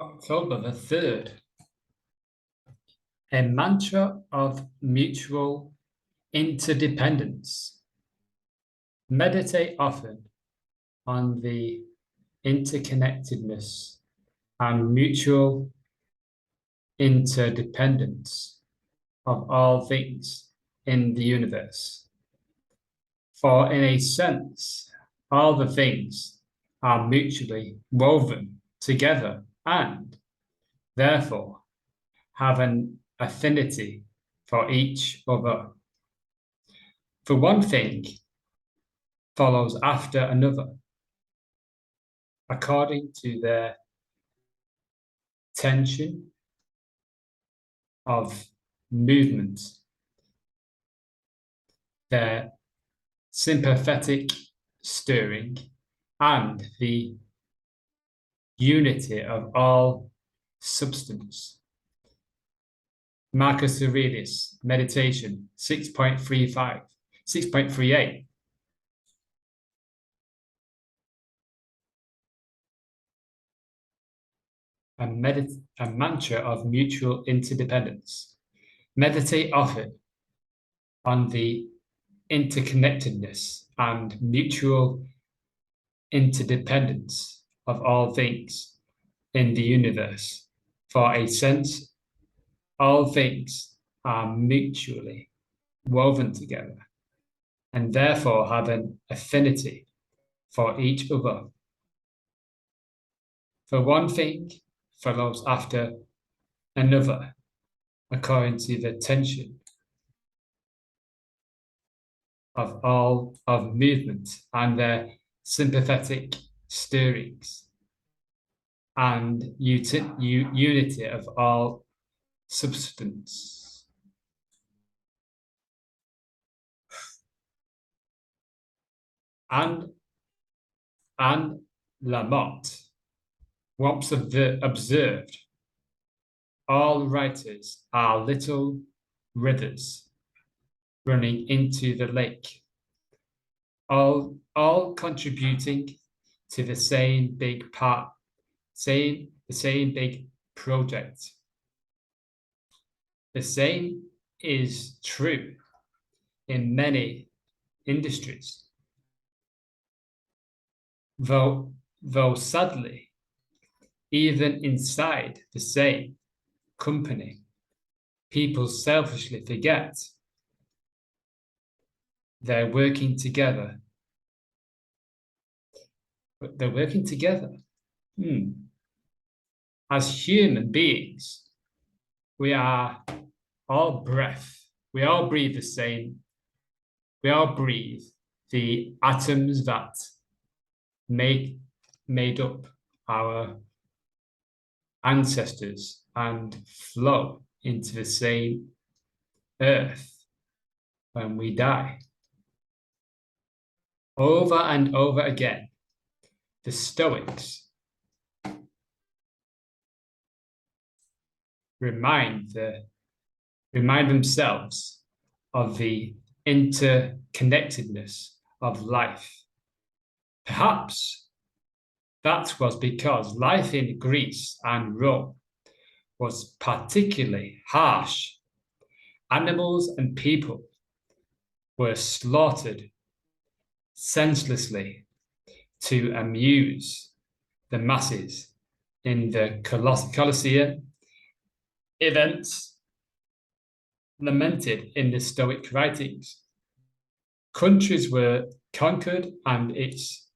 October the 3rd, a mantra of mutual interdependence. Meditate often on the interconnectedness and mutual interdependence of all things in the universe. For in a sense, all the things are mutually woven together and, therefore, have an affinity for each other. For one thing follows after another, according to their tension of movement, their sympathetic stirring, and the unity of all substance. Marcus Aurelius, Meditation 6.38. A mantra of mutual interdependence. Meditate often on the interconnectedness and mutual interdependence of all things in the universe. For a sense, all things are mutually woven together and therefore have an affinity for each other. For one thing follows after another, according to the tension of all of movement and their sympathetic stirrings and unity of all substance. And Lamotte once observed, all writers are little rivers running into the lake, all contributing to the same big the same big project. The same is true in many industries, though sadly, even inside the same company, people selfishly forget they're working together. But they're working together. As human beings, we are all breath. We all breathe the same. We all breathe the atoms that made up our ancestors and flow into the same earth when we die. Over and over again, the Stoics remind themselves of the interconnectedness of life. Perhaps that was because life in Greece and Rome was particularly harsh. Animals and people were slaughtered senselessly to amuse the masses in the Colosseum. Events lamented in the Stoic writings. Countries were conquered and its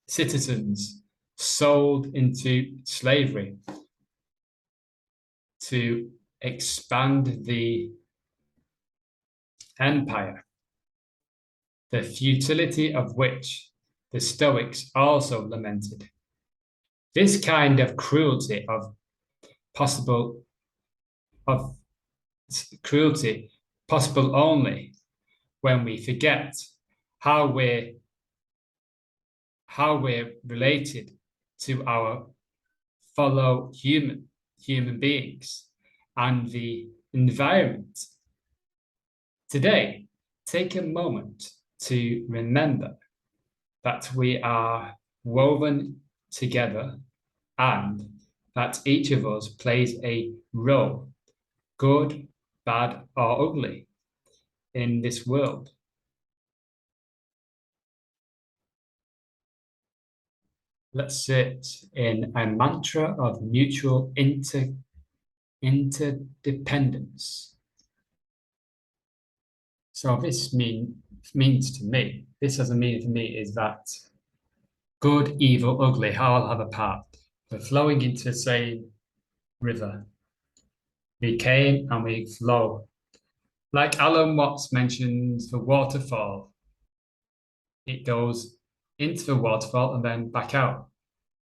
citizens sold into slavery to expand the empire, the futility of which the Stoics also lamented. This kind of cruelty possible only when we forget how we're related to our fellow human beings and the environment. Today, take a moment to remember that we are woven together and that each of us plays a role, good, bad, or ugly, in this world. Let's sit in a mantra of mutual interdependence. So means to me, this has a meaning for me is that good, evil, ugly, all have a part. We're flowing into the same river. We came and we flow. Like Alan Watts mentions the waterfall, it goes into the waterfall and then back out.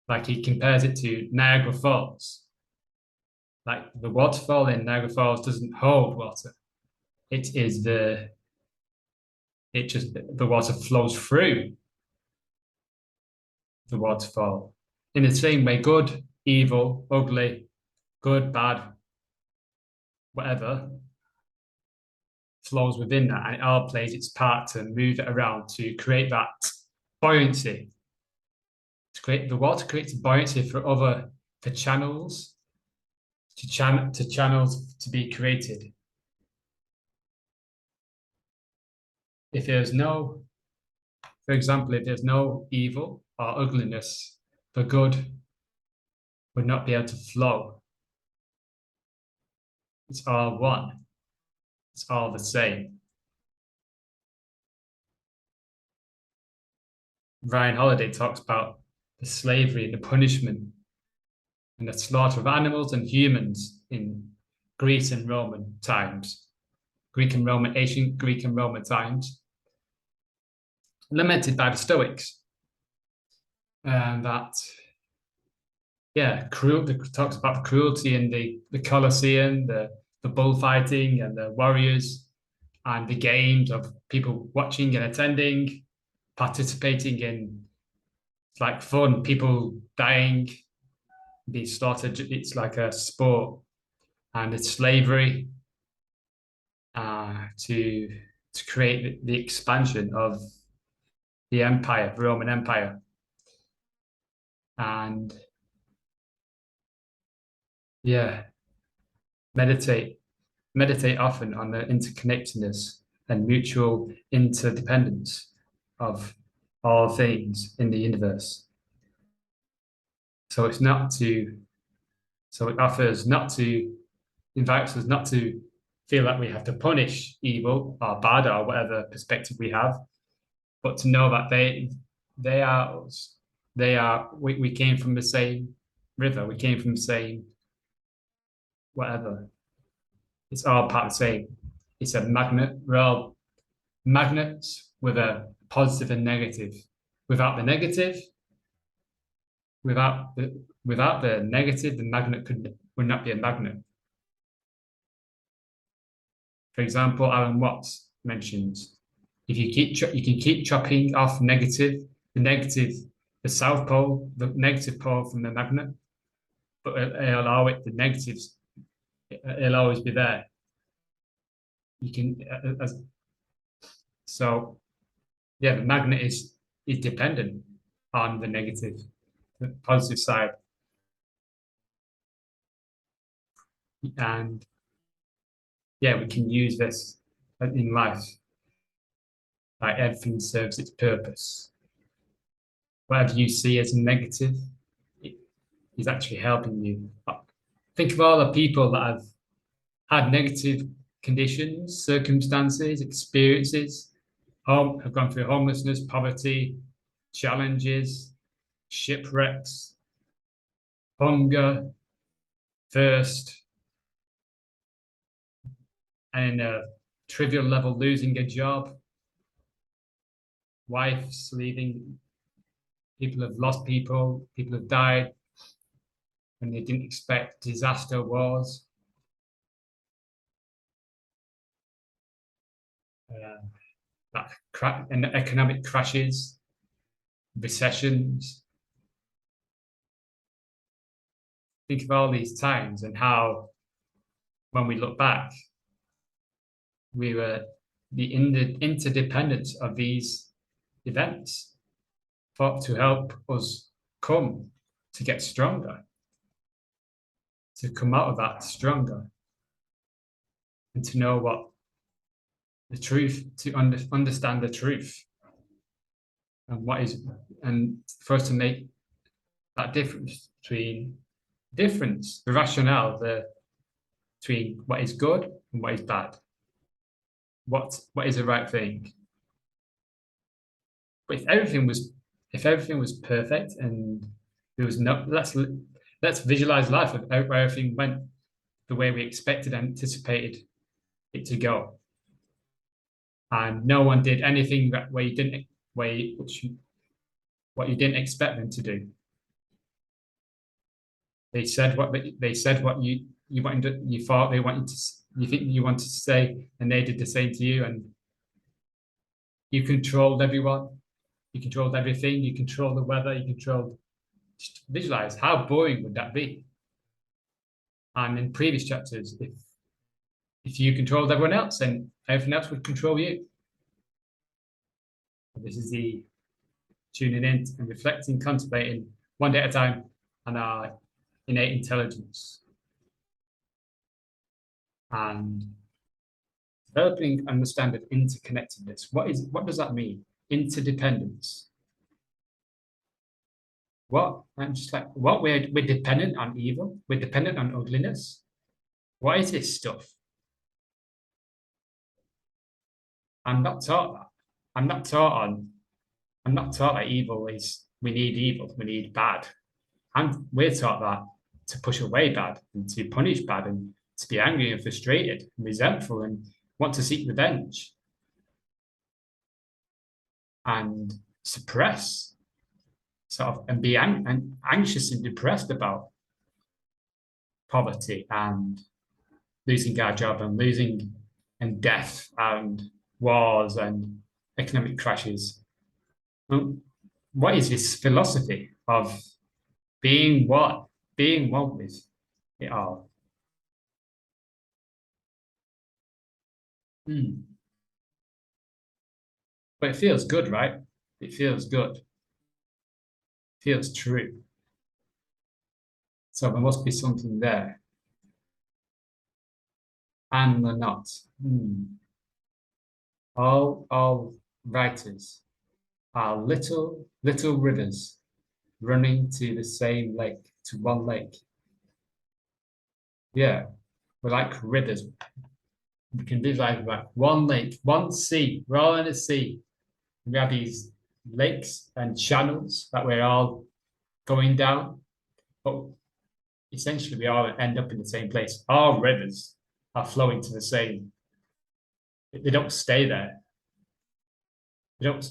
Like he compares it to Niagara Falls. Like the waterfall in Niagara Falls doesn't hold water. It is the water flows through the waterfall. In the same way, good, evil, ugly, good, bad, whatever, flows within that, and it all plays its part to move it around to create that buoyancy. To create the water creates buoyancy for channels to channels to be created. If there's no, for example, if there's no evil or ugliness, the good would not be able to flow. It's all one. It's all the same. Ryan Holiday talks about the slavery and the punishment and the slaughter of animals and humans in Greece and Roman times, ancient Greek and Roman times, lamented by the Stoics. And that, talks about the cruelty in the Colosseum, the bullfighting and the warriors and the games of people watching and attending, participating in, it's like fun, people dying, being slaughtered. It's like a sport, and it's slavery to create the expansion of the empire, the Roman Empire. And yeah, meditate often on the interconnectedness and mutual interdependence of all things in the universe. So it invites us not to feel like we have to punish evil or bad or whatever perspective we have, but to know that they are us. We came from the same river, we came from the same whatever. It's all part of the same. It's a magnet. We're all magnets with a positive and negative. Without the negative, the magnet would not be a magnet. For example, Alan Watts mentions if you can keep chopping off the south pole, the negative pole from the magnet, but it'll always be there. You can the magnet is dependent on the negative, the positive side, and we can use this in life. Like everything serves its purpose. Whatever you see as negative is actually helping you. Think of all the people that have had negative conditions, circumstances, experiences, have gone through homelessness, poverty, challenges, shipwrecks, hunger, thirst, and a trivial level, losing a job, wives leaving, people have lost people have died when they didn't expect, disaster, wars. And economic crashes, recessions. Think of all these times and how, when we look back, we were the interdependence of these events to help us come to get stronger. to come out of that stronger and to know what the truth, to understand the truth and what is, and for us to make that difference between the rationale, between what is good and what is bad. What is the right thing? But if everything was perfect and there was no, let's visualize life of where everything went the way we expected and anticipated it to go, and no one did anything that way you didn't way what you didn't expect them to do. They said what you wanted you thought they wanted to you think you wanted to say, and they did the same to you, and you controlled everyone, you controlled everything, you controlled the weather, you controlled. Just visualize how boring would that be. And in previous chapters, if you controlled everyone else, then everything else would control you. This is the tuning in and reflecting, contemplating one day at a time on our innate intelligence and developing understanding of interconnectedness. What does that mean? Interdependence. What? I'm just like, what? We're dependent on evil. We're dependent on ugliness. What is this stuff? I'm not taught that. I'm not taught that evil is, we need evil, we need bad. And we're taught that to push away bad and to punish bad and to be angry and frustrated and resentful and want to seek revenge and suppress sort of and be anxious and depressed about poverty and losing our job and losing and death and wars and economic crashes. Well, what is this philosophy of being what? Being one with it all. But it feels good, right? It feels good. It feels true. So there must be something there. And they're not. All writers are little rivers running to the same lake, to one lake. Yeah, we're like rivers. We can visualize like one lake, one sea. We're all in a sea. We have these lakes and channels that we're all going down, but essentially we all end up in the same place. All rivers are flowing to the same. They don't stay there. They don't.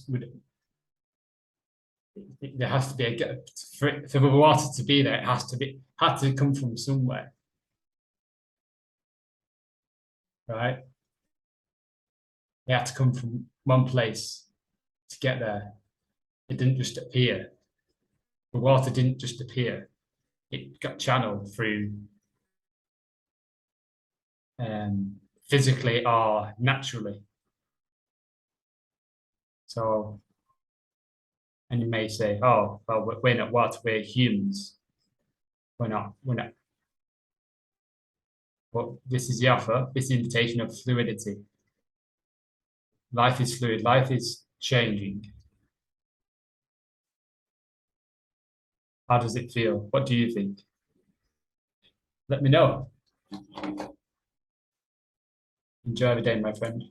There has to be for the water to be there. It had to come from somewhere, right? It had to come from one place to get there. It didn't just appear. The water didn't just appear. It got channeled through physically or naturally. So, and you may say, oh, well, we're not what? We're humans. We're not. But this is the offer, this invitation of fluidity. Life is fluid, life is changing. How does it feel? What do you think? Let me know. Enjoy the day, my friend.